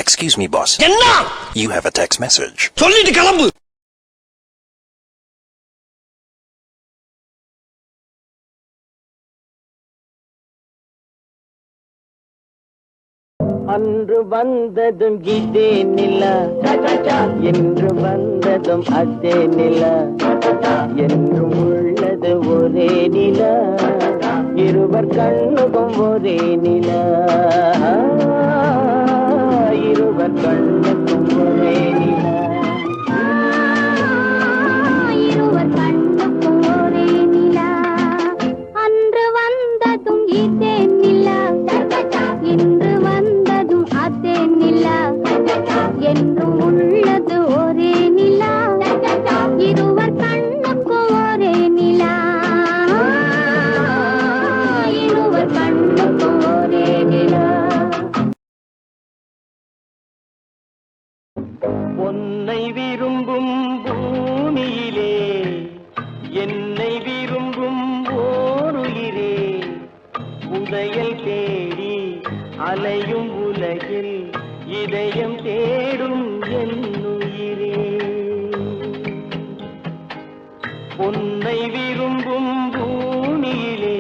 Excuse me, boss. என்ன? You have a text message. சொல்லிட்டு கிளம்பு. அன்று வந்ததும் இதே நிலா, என்று வந்ததும் அதே நிலா, என்றும் உள்ளது ஒரே நிலா, இருவர் கண்ணுக்கும் ஒரே நிலா, இருவர் கண்ணுக்கும் ஒரே நிலா, இருவர் கண்ணுக்கும் ஒரே நிலா. அன்று வந்ததும் இதே நிலா, இன்று வந்ததும் அதே நிலா, என்றும் உள்ளது ஒரே நிலா, இருவர் கண்ணுக்கும் ஒரே நிலா, இருவர் கண்ணுக்கும் ஒரே நிலா. பொன்னை விரும்பும் பூமியிலே என்னை விரும்பும் ஓருயிரே, உதயல் தேடி அலையும் உலகில் இதயம் தேடும் என்னுயிரே. பொன்னை விரும்பும் பூமியிலே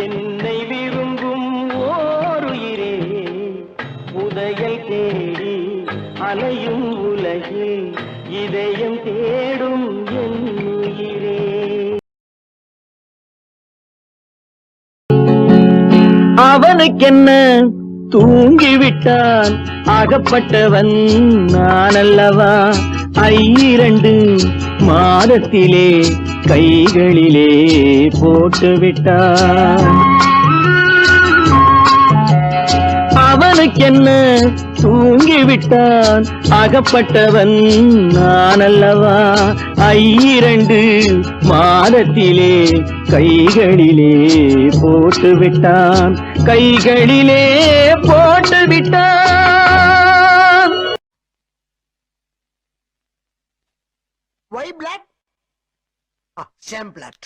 என்னை விரும்பும் ஓருயிரே, உதயல் தேடி அலையும் உலகில் இதயம் தேடும் என்னுயிரே. அவனுக்கென்ன தூங்கிவிட்டான், அகப்பட்டவன் நான் அல்லவா, 2 மாதத்திலே கைகளிலே போட்டுவிட்டான். அவனுக்கென்ன தூங்கிவிட்டான், அகப்பட்டவன் நான் அல்லவா, 2 மாதத்திலே கைகளிலே போட்டுவிட்டான், கைகளிலே போட்டுவிட்டான். Why black? Sam black.